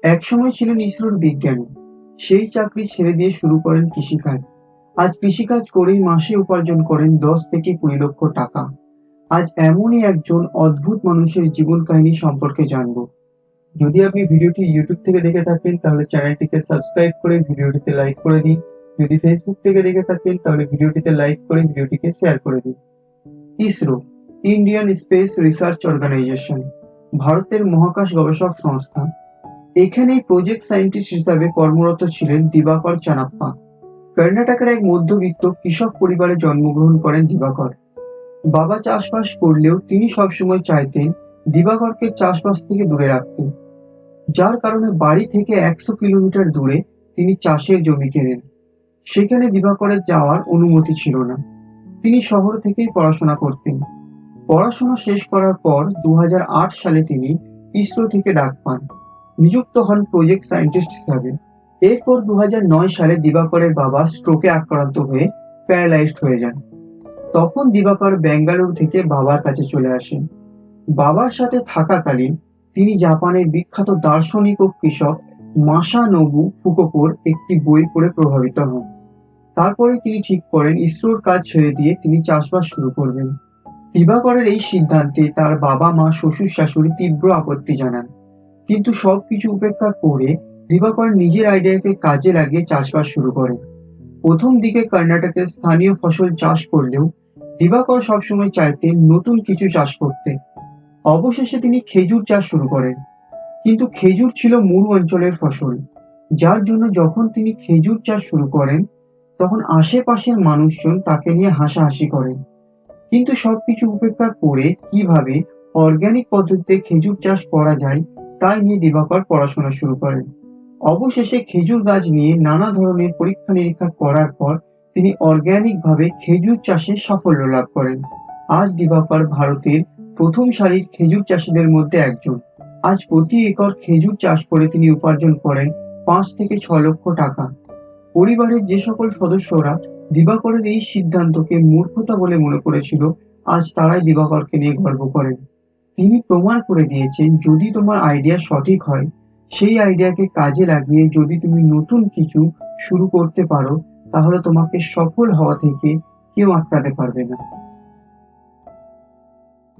একসময় ছিলেন ইসরোর বিজ্ঞানী। সেই চাকরি ছেড়ে দিয়ে শুরু করেন কৃষিকাজ। আজ কৃষিকাজ করেই মাসে উপার্জন করেন ১০ থেকে ২০ লক্ষ টাকা। আজ এমনই একজন অদ্ভুত মানুষের জীবন কাহিনী সম্পর্কে জানবো। যদি আপনি ভিডিওটি ইউটিউব থেকে দেখে থাকেন তাহলে চ্যানেলটিকে সাবস্ক্রাইব করে ভিডিওটিতে লাইক করে দিন। যদি ফেসবুক থেকে দেখে থাকেন তাহলে ভিডিওটিতে লাইক করে ভিডিওটিকে শেয়ার করে দিন। ISRO, Indian Space Research Organisation, ভারতের মহাকাশ গবেষক সংস্থা। এখানেই প্রজেক্ট সায়েন্টিস্ট হিসাবে কর্মরত ছিলেন দিবাকর চানাপ্পা। কর্ণাটকের এক মধ্যবিত্ত কৃষক পরিবারে জন্মগ্রহণ করেন দিবাকর। বাবা চাষবাস করলেও তিনি সবসময় চাইতেন দিবাকরকে চাষবাস থেকে দূরে রাখতে। যার কারণে বাড়ি থেকে ১০০ কিলোমিটার দূরে তিনি চাষের জমি কেনেন। সেখানে দিবাকরের যাওয়ার অনুমতি ছিল না। তিনি শহর থেকেই পড়াশোনা করতেন। পড়াশোনা শেষ করার পর ২০০৮ সালে তিনি ইসরো থেকে ডাক পান। নিযুক্ত হন প্রজেক্ট সায়েন্টিস্ট হিসাবে। এরপর ২০০৯ সালে দিবাকরের বাবা স্ট্রোকে আক্রান্ত হয়ে প্যারালাইজড হয়ে যান। তখন দিবাকর বেঙ্গালুরু থেকে বাবার কাছে চলে আসেন। বাবার সাথে থাকাকালীন তিনি জাপানের বিখ্যাত দার্শনিক ও কৃষক মাসানোবু ফুকুওকার একটি বই পড়ে প্রভাবিত হন। তারপরে তিনি ঠিক করেন ইসরোর কাজ ছেড়ে দিয়ে তিনি চাষবাস শুরু করবেন। দিবাকরের এই সিদ্ধান্তে তার বাবা-মা, শ্বশুর-শাশুড়ি তীব্র আপত্তি জানান। কিন্তু সবকিছু উপেক্ষা করে দিবাকর নিজের আইডিয়াকে কাজে লাগিয়ে চাষবাস শুরু করেন। প্রথম দিকে কর্ণাটকের স্থানীয় ফসল চাষ করলেও দিবাকর সবসময় চাইতেন নতুন কিছু চাষ করতে। অবশেষে তিনি খেজুর চাষ শুরু করেন। কিন্তু খেজুর ছিল মরু অঞ্চলের ফসল, যার জন্য যখন তিনি খেজুর চাষ শুরু করেন তখন আশেপাশের মানুষজন তাকে নিয়ে হাসাহাসি করেন। কিন্তু সবকিছু উপেক্ষা করে কিভাবে অর্গানিক পদ্ধতিতে খেজুর চাষ করা যায় তাই নিয়ে দিবাকর পড়াশোনা শুরু করেন। অবশেষে খেজুর গাছ নিয়ে নানা ধরনের পরীক্ষা নিরীক্ষা করার পর তিনি অর্গানিক ভাবে খেজুর চাষে সাফল্য লাভ করেন। আজ দিবাকর ভারতের প্রথম সারির খেজুর চাষীদের মধ্যে একজন। আজ প্রতি একর খেজুর চাষ করে তিনি উপার্জন করেন ৫ থেকে ৬ লক্ষ টাকা। পরিবারের যে সকল সদস্যরা দিবাকরের এই সিদ্ধান্তকে মূর্খতা বলে মনে করেছিল, আজ তারাই দিবাকরকে নিয়ে গর্ব করেন। তিনি প্রমাণ করে দিয়েছেন যদি তোমার আইডিয়া সঠিক হয়, সেই আইডিয়াকে কাজে লাগিয়ে যদি তুমি নতুন কিছু শুরু করতে পারো, তাহলে তোমাকে সফল হওয়া থেকে কেউ আটকাতে পারবে না।